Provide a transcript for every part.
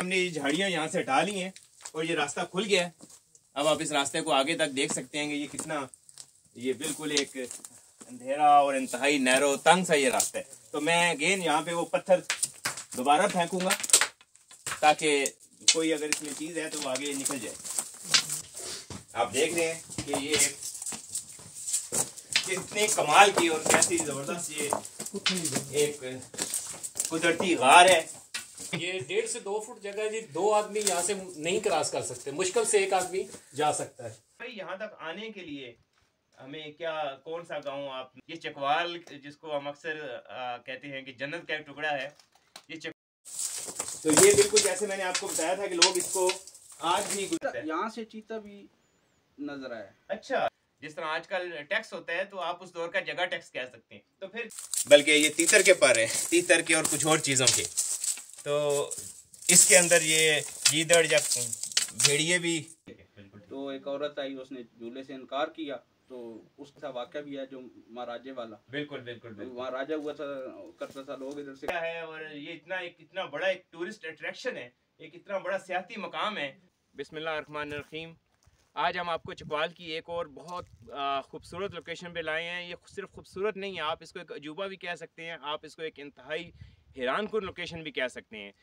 हमने ये झाड़ियाँ यहाँ से हटा ली हैं और ये रास्ता खुल गया है। अब आप इस रास्ते को आगे तक देख सकते हैं कि ये कितना, ये बिल्कुल एक अंधेरा और इंतहाई नैरो तंग सा ये रास्ता है। तो मैं अगेन यहाँ पे वो पत्थर दोबारा फेंकूंगा ताकि कोई अगर इसमें चीज़ है तो वो आगे निकल जाए। आप देख रहे हैं कि ये कितने कमाल की और कैसी जबरदस्त ये एक कुदरती गार है। ये 1.5 से 2 फुट जगह जी, 2 आदमी यहाँ से नहीं क्रॉस कर सकते, मुश्किल से 1 आदमी जा सकता है। भाई यहाँ तक आने के लिए हमें क्या, कौन सा गांव आप, ये चकवाल जिसको हम अक्सर कहते हैं कि जन्नत का एक टुकड़ा है ये तो ये बिल्कुल जैसे मैंने आपको बताया था कि लोग इसको आज भी गुजरते हैं। यहाँ से चीता भी नजर आया। अच्छा, जिस तरह आजकल टैक्स होता है तो आप उस दौर का जगह टैक्स कह सकते हैं। तो फिर बल्कि ये तीतर के पर है, तीतर के और कुछ और चीज़ों के। तो इसके अंदर ये गीदड़ या भेड़िए भी। तो एक औरत आई, उसने झूले से इनकार किया, तो उसका वाक़या भी है जो महाराजे वाला। बिल्कुल बिल्कुल बिल्कुल महाराजा हुआ था, करता था, लोग इधर से है। और ये इतना बड़ा एक टूरिस्ट अट्रैक्शन है, एक इतना बड़ा सियाती मकाम है। बिस्मिल्लाहिर्रहमानिर्रहीम। आज हम आपको चकवाल की एक और बहुत खूबसूरत लोकेशन पे लाए हैं। ये सिर्फ खूबसूरत नहीं है, आप इसको एक अजूबा भी कह सकते हैं, आप इसको एक इंतहाई हैरानकुन लोकेशन भी कह सकते हैं।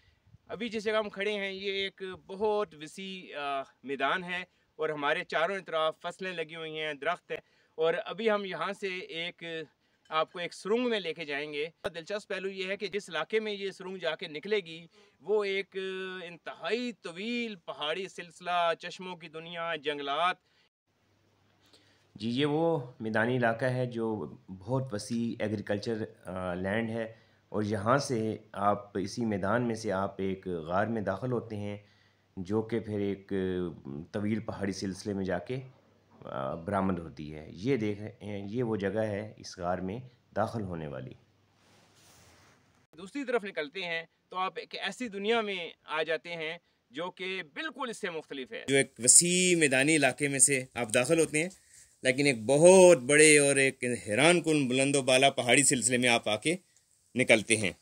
अभी जिस जगह हम खड़े हैं ये एक बहुत वसी मैदान है और हमारे चारों तरफ फसलें लगी हुई हैं, दरख्त है। और अभी हम यहाँ से आपको एक सुरंग में लेके जाएंगे। दिलचस्प पहलू ये है कि जिस इलाके में ये सुरंग जाके निकलेगी वो एक इंतहाई तवील पहाड़ी सिलसिला, चश्मों की दुनिया, जंगलात। जी, ये वो मैदानी इलाका है जो बहुत वसी एग्रीकल्चर लैंड है और यहाँ से आप इसी मैदान में से आप एक गार में दाखिल होते हैं जो कि फिर एक तवील पहाड़ी सिलसिले में जाके बरामद होती है। ये देख रहे हैं, ये वो जगह है इस गार में दाखिल होने वाली। दूसरी तरफ निकलते हैं तो आप एक ऐसी दुनिया में आ जाते हैं जो कि बिल्कुल इससे मुख्तलिफ है। जो एक वसी मैदानी इलाके में से आप दाखिल होते हैं, लेकिन एक बहुत बड़े और एक हैरानकुन बुलंदो बाला पहाड़ी सिलसिले में आप आके निकलते हैं।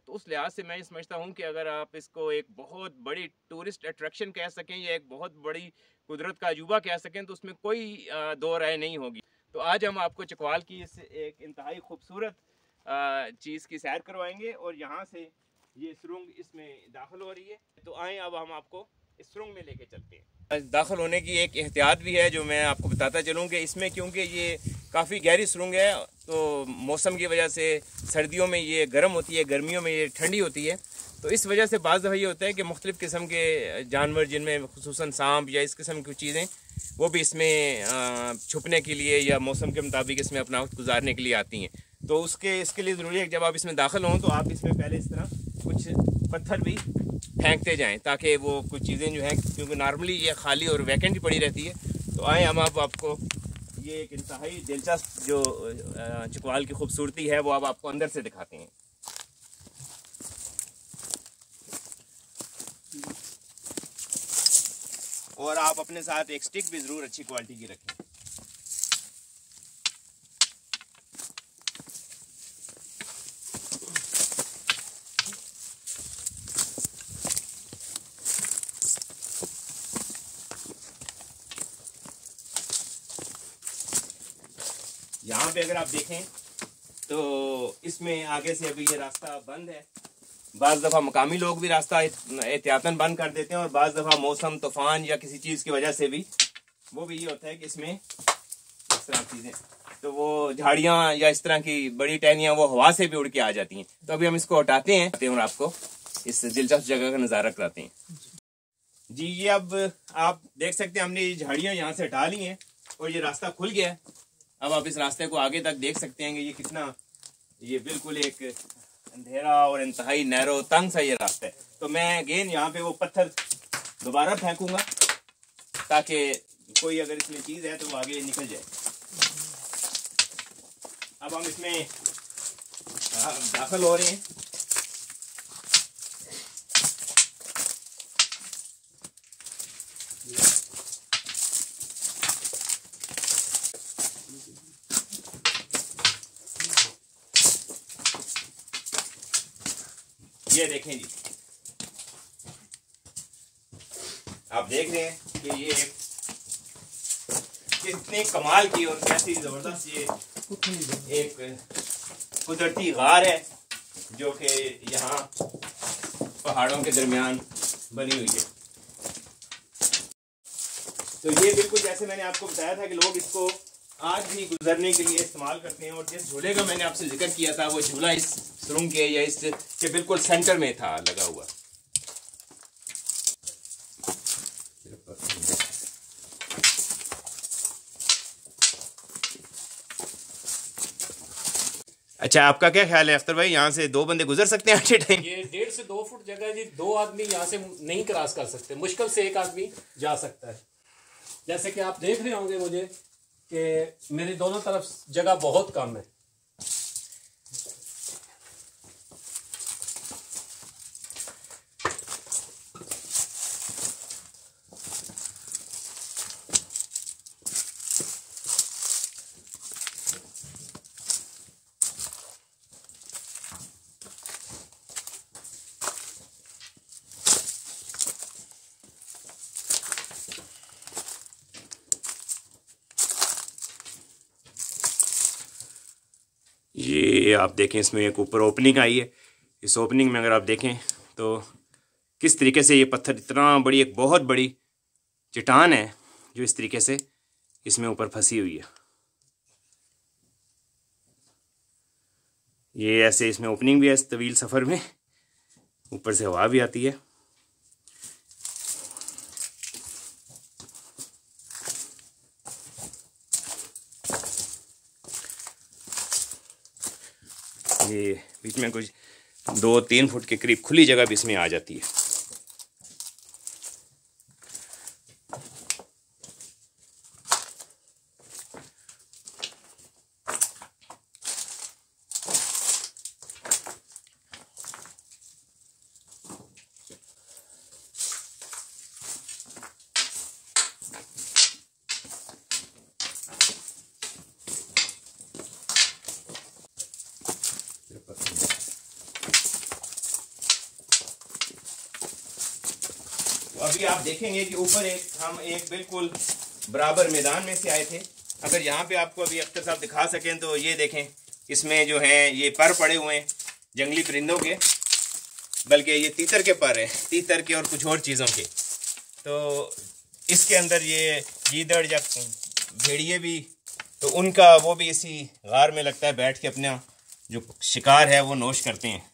तो उस लिहाज से मैं समझता हूँ कि अगर आप इसको एक बहुत बड़ी टूरिस्ट अट्रैक्शन कह सकें या एक बहुत बड़ी कुदरत का अजूबा कह सकें तो उसमें कोई दो राय नहीं होगी। तो आज हम आपको चकवाल की इस एक इंतहाई खूबसूरत चीज़ की सैर करवाएंगे और यहाँ से ये सुरंग इसमें दाखिल हो रही है। तो आएँ अब हम आपको इस सुरंग में लेके चलते हैं। दाखिल होने की एक एहतियात भी है जो मैं आपको बताता चलूँ कि इसमें, क्योंकि ये काफ़ी गहरी सुरंग है तो मौसम की वजह से सर्दियों में ये गर्म होती है, गर्मियों में ये ठंडी होती है। तो इस वजह से बाज़ दफ़ा ये होता है कि मुख्तलिफ़ किस्म के जानवर, जिनमें खुसूसन सांप या इस किस्म की चीज़ें, वो भी इसमें छुपने के लिए या मौसम के मुताबिक इसमें अपना वक्त गुजारने के लिए आती हैं। तो इसके लिए ज़रूरी है कि जब आप इसमें दाखिल हों तो आप इसमें पहले इस तरह कुछ पत्थर भी फेंकते जाएं ताकि वो कुछ चीज़ें जो हैं, क्योंकि नॉर्मली ये खाली और वैकेंट ही पड़ी रहती है। तो आए हम आपको ये एक इंतहाई दिलचस्प जो चकवाल की खूबसूरती है वो अब आपको अंदर से दिखाते हैं। और आप अपने साथ एक स्टिक भी ज़रूर अच्छी क्वालिटी की रखें। यहाँ पे अगर आप देखें तो इसमें आगे से अभी ये रास्ता बंद है। बाज़ दफ़ा मकामी लोग भी रास्ता एहतियातन बंद कर देते हैं और बाज़ दफ़ा मौसम, तूफ़ान या किसी चीज़ की वजह से भी वो भी ये होता है कि इसमें इस तरह चीज़ें, तो वो झाड़ियाँ या इस तरह की बड़ी टहनियाँ वो हवा से भी उड़ के आ जाती हैं। तो अभी हम इसको हटाते हैं और आपको इस दिलचस्प जगह का नज़ारा कराते हैं। जी, ये अब आप देख सकते हैं हमने ये झाड़ियाँ यहाँ से हटा ली हैं और ये रास्ता खुल गया है। अब आप इस रास्ते को आगे तक देख सकते हैं कि ये कितना, ये बिल्कुल एक अंधेरा और इंतहाई नैरो तंग सा ये रास्ता है। तो मैं अगेन यहाँ पे वो पत्थर दोबारा फेंकूंगा ताकि कोई अगर इसमें चीज़ है तो वो आगे निकल जाए। अब हम इसमें दाखिल हो रहे हैं। ये देखें जी, आप देख रहे हैं कि ये कितने कमाल की और कैसी ज़बरदस्त ये एक कुदरती गार है जो कि यहाँ पहाड़ों के दरमियान बनी हुई है। तो ये बिल्कुल जैसे मैंने आपको बताया था कि लोग इसको आज भी गुजरने के लिए इस्तेमाल करते हैं। और जिस झूले का मैंने आपसे जिक्र किया था वो झूला इस सुरंग के या इस के बिल्कुल सेंटर में था लगा हुआ। अच्छा, आपका क्या ख्याल है अख्तर भाई, यहाँ से 2 बंदे गुजर सकते हैं एट ए टाइम? ये 1.5 से 2 फुट जगह जी, 2 आदमी यहाँ से नहीं क्रॉस कर सकते, मुश्किल से 1 आदमी जा सकता है। जैसे कि आप देख रहे होंगे मुझे कि मेरी दोनों तरफ जगह बहुत कम है। ये आप देखें, इसमें एक ऊपर ओपनिंग आई है। इस ओपनिंग में अगर आप देखें तो किस तरीके से ये पत्थर, इतना बड़ी एक बहुत बड़ी चट्टान है जो इस तरीके से इसमें ऊपर फंसी हुई है। ये ऐसे इसमें ओपनिंग भी है इस तवील सफ़र में, ऊपर से हवा भी आती है। ये बीच में कुछ 2-3 फुट के करीब खुली जगह भी इसमें आ जाती है। तो अभी आप देखेंगे कि ऊपर हम एक बिल्कुल बराबर मैदान में से आए थे। अगर यहाँ पे आपको अभी अख्तर साहब दिखा सकें तो ये देखें, इसमें जो है ये पर पड़े हुए हैं जंगली परिंदों के, बल्कि ये तीतर के पर हैं, तीतर के और कुछ और चीज़ों के। तो इसके अंदर ये गीदड़ या भेड़िए भी, तो उनका वो भी इसी गार में लगता है बैठ के अपना जो शिकार है वो नोश करते हैं।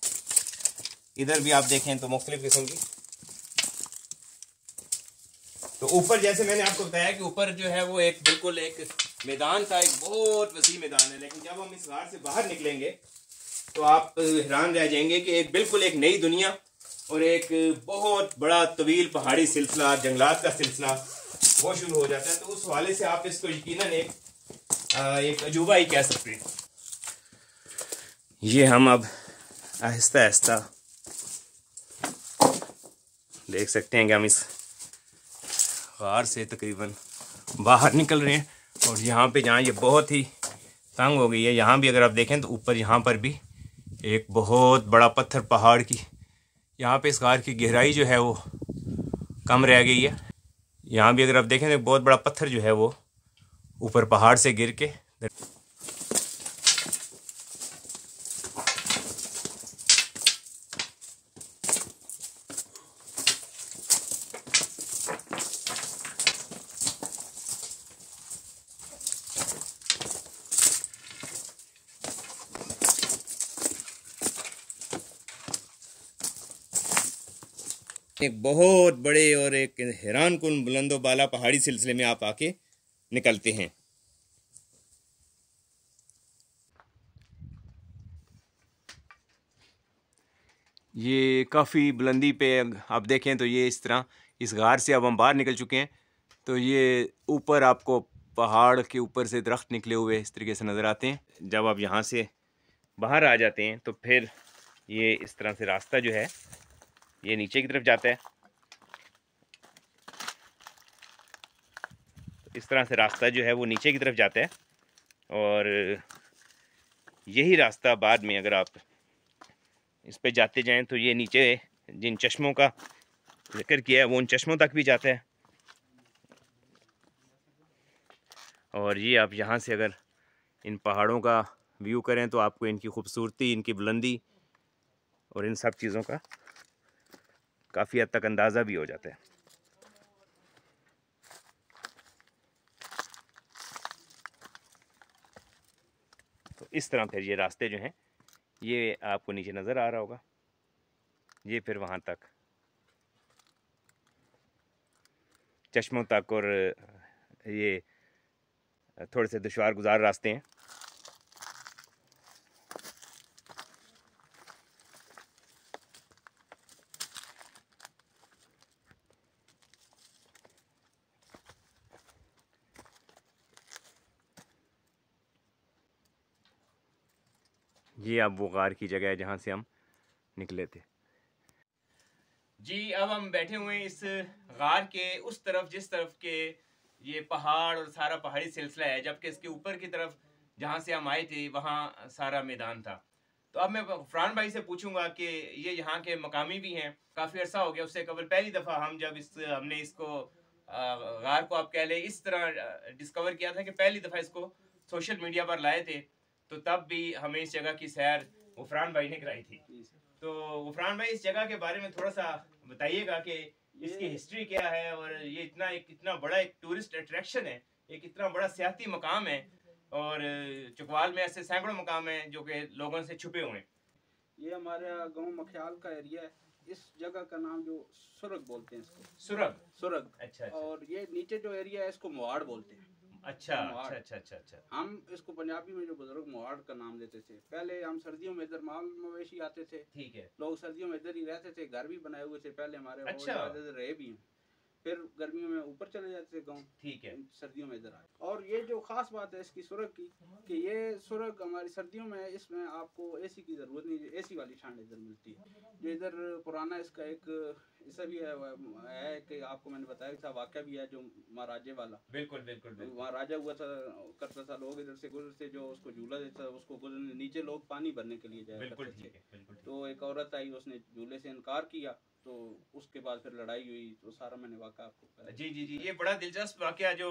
इधर भी आप देखें तो मुख्तलिफ किस्म की। तो ऊपर जैसे मैंने आपको बताया कि ऊपर जो है वो एक बिल्कुल एक मैदान था, एक बहुत वसी मैदान है। लेकिन जब हम इस गार से बाहर निकलेंगे तो आप हैरान रह जाएंगे कि एक बिल्कुल एक नई दुनिया और एक बहुत बड़ा तवील पहाड़ी सिलसिला, जंगलात का सिलसिला वो शुरू हो जाता है। तो उस हवाले से आप इसको यकीनन एक अजूबा ही कह सकते हैं। ये हम अब आहिस्ता आहिस्ता देख सकते हैं कि हम इस गार से तकरीबन बाहर निकल रहे हैं। और यहाँ पे जहाँ ये बहुत ही तंग हो गई है, यहाँ भी अगर आप देखें तो ऊपर यहाँ पर भी एक बहुत बड़ा पत्थर पहाड़ की, यहाँ पे इस गार की गहराई जो है वो कम रह गई है। यहाँ भी अगर आप देखें तो बहुत बड़ा पत्थर जो है वो ऊपर पहाड़ से गिर के एक बहुत बड़े और एक हैरान कुन बुलंदो बाला पहाड़ी सिलसिले में आप आके निकलते हैं। ये काफ़ी बुलंदी पे आप देखें तो ये इस तरह इस गार से अब हम बाहर निकल चुके हैं। तो ये ऊपर आपको पहाड़ के ऊपर से दरख्त निकले हुए इस तरीके से नज़र आते हैं। जब आप यहाँ से बाहर आ जाते हैं तो फिर ये इस तरह से रास्ता जो है ये नीचे की तरफ जाता है। इस तरह से रास्ता जो है वो नीचे की तरफ जाता है और यही रास्ता बाद में अगर आप इस पे जाते जाएं तो ये नीचे जिन चश्मों का जिक्र किया है वो उन चश्मों तक भी जाता है। और ये आप यहाँ से अगर इन पहाड़ों का व्यू करें तो आपको इनकी खूबसूरती, इनकी बुलंदी और इन सब चीज़ों का काफ़ी हद तक अंदाज़ा भी हो जाता है। तो इस तरह फिर ये रास्ते जो हैं ये आपको नीचे नज़र आ रहा होगा, ये फिर वहाँ तक चश्मों तक, और ये थोड़े से दुश्वार गुजार रास्ते हैं। ये अब वो गार की जगह है जहाँ से हम निकले थे। जी अब हम बैठे हुए हैं इस गार के उस तरफ जिस तरफ के ये पहाड़ और सारा पहाड़ी सिलसिला है, जबकि इसके ऊपर की तरफ जहाँ से हम आए थे वहाँ सारा मैदान था। तो अब मैं फरहान भाई से पूछूंगा कि ये यहाँ के मकामी भी हैं, काफ़ी अर्सा हो गया उससे कबल पहली दफ़ा हम जब हमने इसको गार को आप कह ले इस तरह डिस्कवर किया था कि पहली दफ़ा इसको सोशल मीडिया पर लाए थे, तो तब भी हमें इस जगह की सैर गफरान भाई ने कराई थी। तो गफरान भाई इस जगह के बारे में थोड़ा सा बताइएगा कि इसकी हिस्ट्री क्या है, और ये इतना बड़ा एक टूरिस्ट अट्रैक्शन है, एक इतना बड़ा सियाती मकाम है, और चकवाल में ऐसे सैकड़ों मकाम हैं जो कि लोगों से छुपे हुए हैं। ये हमारे गांव मखयाल का एरिया है। इस जगह का नाम जो सुरग बोलते हैं इसको, सुरग। अच्छा। और ये नीचे जो एरिया है इसको मोहाड़ बोलते हैं। अच्छा। हम इसको पंजाबी में जो बुजुर्ग मोहाड़ का नाम देते थे। पहले हम सर्दियों में इधर माल मवेशी आते थे, ठीक है, लोग सर्दियों में इधर ही रहते थे, घर भी बनाए हुए थे पहले हमारे। अच्छा। इधर रहे भी हैं, फिर गर्मियों में ऊपर चले जाते थे गाँव, ठीक है, सर्दियों में इधर आए। और ये जो खास बात है इसकी सुरग की, कि ये सुरग हमारी सर्दियों में इसमें आपको एसी की जरूरत नहीं, एसी वाली ठंड इधर मिलती है। जो इधर पुराना इसका एक ऐसा भी है कि आपको मैंने बताया था, वाक़या भी है जो महाराजे वाला। बिल्कुल। वहाँ राजा हुआ था, करता था, लोग इधर से गुजरते, जो उसको झूला देता उसको गुजरने, नीचे लोग पानी भरने के लिए जाया करते थे। तो एक औरत आई, उसने झूले से इनकार किया, तो उसके बाद फिर लड़ाई हुई। तो सारा मैंने वाक़या आपको जी, ये बड़ा दिलचस्प वाक़या जो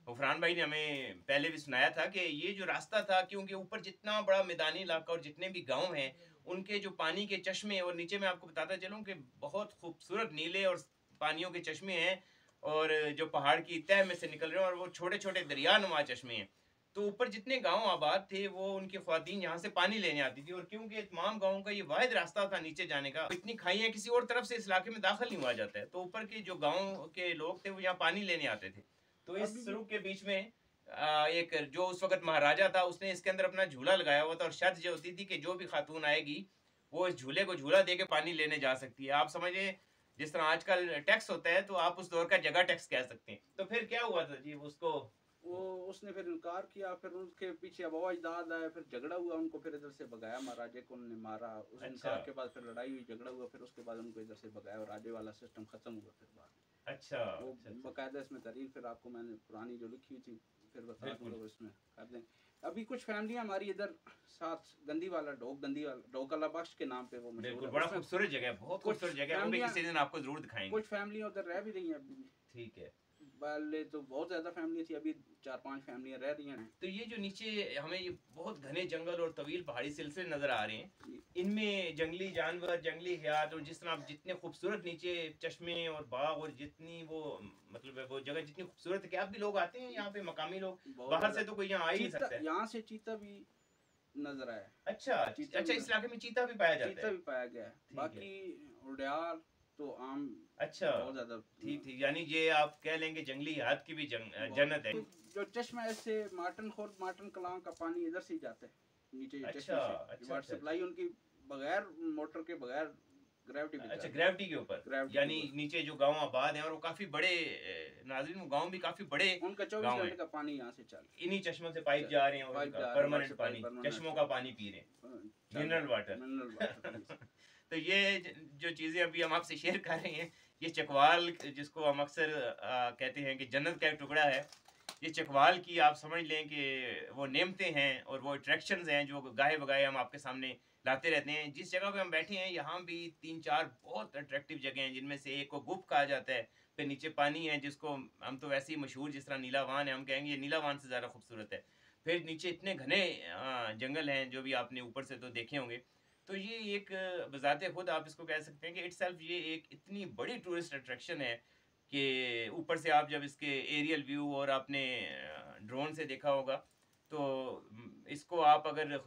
गफरान भाई ने हमें पहले भी सुनाया था कि ये जो रास्ता था, क्योंकि ऊपर जितना बड़ा मैदानी इलाका और जितने भी गांव हैं उनके जो पानी के चश्मे, और नीचे मैं आपको बताता चलूं कि बहुत खूबसूरत नीले और पानियों के चश्मे हैं, और जो पहाड़ की तह में से निकल रहे हैं, और वो छोटे छोटे दरिया नुमा चश्मे हैं। तो ऊपर जितने गांव आबाद थे वो उनकी ख्वातीन यहाँ से पानी लेने आती थी, और क्योंकि तमाम गांवों का ये वाहिद रास्ता था नीचे जाने का, इतनी खाइयाँ किसी और तरफ से इस इलाके में दाखिल नहीं हुआ जाता है, तो ऊपर के जो गांव के लोग थे वो यहाँ पानी लेने आते थे। तो इस सड़क के बीच में एक जो उस वक्त महाराजा था उसने इसके अंदर अपना झूला लगाया हुआ था, और शर्त जो होती थी कि जो भी खातून आएगी वो इस झूले को झूला दे के पानी लेने जा सकती है। आप समझिए जिस तरह आजकल टैक्स होता है, तो आप उस दौर का जगह टैक्स कह सकते हैं। तो फिर क्या हुआ था जी, उसने फिर इनकार किया, फिर उसके पीछे अब इजदाद आया, फिर झगड़ा हुआ, उनको फिर इधर से भगाया, महाराजे को उन्होंने मारा। उस इनकार के बाद फिर लड़ाई हुई, झगड़ा हुआ, फिर उसके बाद उनको इधर से भगाया, और राजे वाला सिस्टम खत्म हुआ फिर बाद में। अच्छा, वो बाकायदा इसमें तहरीर फिर आपको मैंने पुरानी जो लिखी हुई थी फिर बता दूंगा, इसमें कर दें। अभी कुछ फैमिलियां हमारी इधर साथ गंदी वाला ढोक अल्लाह बख्श के नाम पे वो बिल्कुल बड़ा खूबसूरत जगह है, बहुत खूबसूरत जगह है, वो भी किसी दिन आपको जरूर दिखाएंगे। कुछ फैमिलियां उधर रह भी रही हैं अभी भी, ठीक है। पहले तो बहुत ज्यादा फैमिली थी, अभी 4-5 फैमिलियां रह रही हैं। तो ये जो नीचे हमें ये बहुत घने जंगल और तवील पहाड़ी सिलसिले नजर आ रहे हैं, इनमें जंगली जानवर, जंगली हयात, और जिस तरह जितने खूबसूरत नीचे चश्मे और बाग, और जितनी वो मतलब वो जगह जितनी खूबसूरत है कि अब भी लोग आते हैं यहाँ पे, मकामी लोग, बाहर से तो कोई यहाँ आ ही नहीं सकता है। यहाँ से चीता भी नजर आया। अच्छा, इस इलाके में चीता भी पाया जाता है? चीता भी पाया गया है, बाकी उड़ियाल तो आम। अच्छा, बहुत ज्यादा। ठीक, यानी ये आप कह लेंगे जंगली हयात की भी जन्नत है। जो चश्मा ऐसे मार्टन कलां का पानी इधर से ही जाता है नीचे। अच्छा, वाटर सप्लाई उनकी बगैर मोटर के, बगैर ग्रेविटी। अच्छा, ग्रेविटी के ऊपर, यानी नीचे जो गांव आबाद हैं, और वो काफी बड़े, नाज़रीन वो गांव भी काफी बड़े, उनका 24 घंटे का पानी यहाँ से चल, इन्हीं चश्मों से पाइप जा रहे हैं, और परमानेंट पानी, चश्मों का पानी पी रहे हैं, मिनरल वाटर। तो ये जो चीज़ें अभी हम आपसे शेयर कर रहे हैं, ये चकवाल जिसको हम अक्सर कहते हैं कि जन्नत का एक टुकड़ा है, ये चकवाल की आप समझ लें कि वो नेमतें हैं और वो अट्रैक्शंस हैं जो गाहे बगाहे हम आपके सामने लाते रहते हैं। जिस जगह पे हम बैठे हैं यहाँ भी 3-4 बहुत अट्रैक्टिव जगह हैं, जिनमें से एक को गुप कहा जाता है। फिर नीचे पानी है जिसको हम तो वैसे ही मशहूर, जिस तरह नीलावान है, हम कहेंगे ये नीलावान से ज़्यादा खूबसूरत है। फिर नीचे इतने घने जंगल हैं जो भी आपने ऊपर से तो देखे होंगे। तो ये एक बज़ाते खुद आप इसको कह सकते हैं कि इटसेल्फ ये एक इतनी बड़ी टूरिस्ट अट्रैक्शन है कि ऊपर से आप जब इसके एरियल व्यू और आपने ड्रोन से देखा होगा तो इसको आप अगर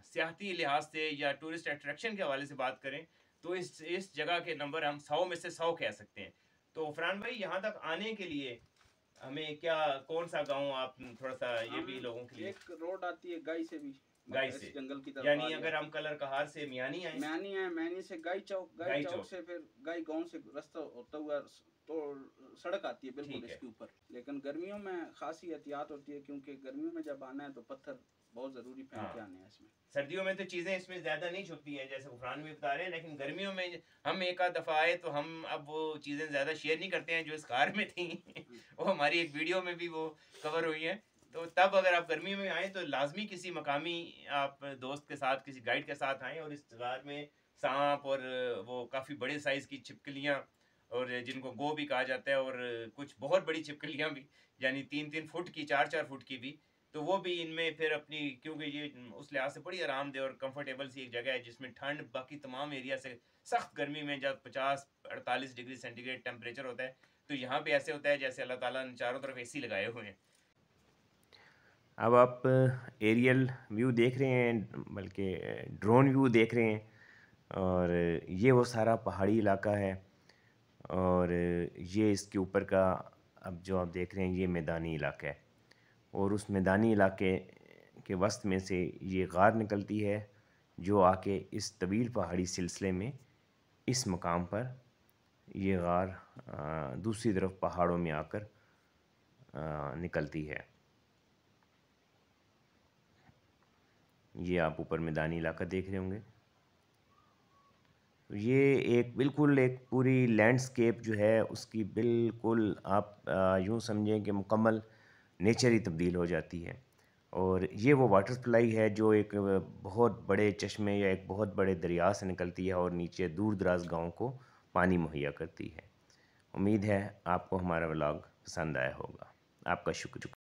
सियाहती लिहाज से या टूरिस्ट अट्रैक्शन के हवाले से बात करें तो इस जगह के नंबर हम 100 में से 100 कह सकते हैं। तो फरहान भाई, यहाँ तक आने के लिए हमें क्या, कौन सा गांव आप थोड़ा सा ये भी लोगों के लिए? एक रोड आती है गाई से भी, गाई से जंगल की तरफ, यानी अगर हम कलर कहार से मियानी आए, मैनी है, मैनी से गाई चौक से फिर गाई गांव से रास्ता होता हुआ तो सड़क आती है बिल्कुल इसके ऊपर। लेकिन गर्मियों में खासी एहतियात होती है क्योंकि गर्मियों में जब आना है तो पत्थर बहुत ज़रूरी पहन के आने हैं इसमें। सर्दियों में तो चीज़ें इसमें ज़्यादा नहीं छुपती हैं जैसे गुफरान भी बता रहे हैं, लेकिन गर्मियों में हम एक आध दफ़ा आए तो हम अब वो चीज़ें ज़्यादा शेयर नहीं करते हैं जो इस कार में थी वो हमारी एक वीडियो में भी वो कवर हुई हैं। तो तब अगर आप गर्मी में आएँ तो लाजमी किसी मकामी आप दोस्त के साथ, किसी गाइड के साथ आएँ। और इस गार में सांप और वो काफ़ी बड़े साइज़ की छिपकलियाँ, और जिनको गो भी कहा जाता है, और कुछ बहुत बड़ी छिपकलियाँ भी, यानी 3-3 फुट की, 4-4 फुट की भी, तो वो भी इनमें फिर अपनी, क्योंकि ये उस लिहाज से बड़ी आरामदेह और कंफर्टेबल सी एक जगह है जिसमें ठंड बाकी तमाम एरिया से सख्त गर्मी में जब 50-48 डिग्री सेंटीग्रेड टेम्परेचर होता है, तो यहाँ पे ऐसे होता है जैसे अल्लाह ताला ने चारों तरफ एसी लगाए हुए हैं। अब आप एरियल व्यू देख रहे हैं, बल्कि ड्रोन व्यू देख रहे हैं, और ये वो सारा पहाड़ी इलाका है, और ये इसके ऊपर का अब जो आप देख रहे हैं ये मैदानी इलाका है, और उस मैदानी इलाके के वस्त में से ये गार निकलती है जो आके इस तवील पहाड़ी सिलसिले में इस मकाम पर ये गार दूसरी तरफ पहाड़ों में आकर निकलती है। ये आप ऊपर मैदानी इलाका देख रहे होंगे। ये एक बिल्कुल एक पूरी लैंडस्केप जो है उसकी बिल्कुल आप यूँ समझें कि मुकम्मल नेचर ही तब्दील हो जाती है। और ये वो वाटर सप्लाई है जो एक बहुत बड़े चश्मे या एक बहुत बड़े दरिया से निकलती है और नीचे दूर दराज गाँव को पानी मुहैया करती है। उम्मीद है आपको हमारा व्लॉग पसंद आया होगा। आपका शुक्रिया।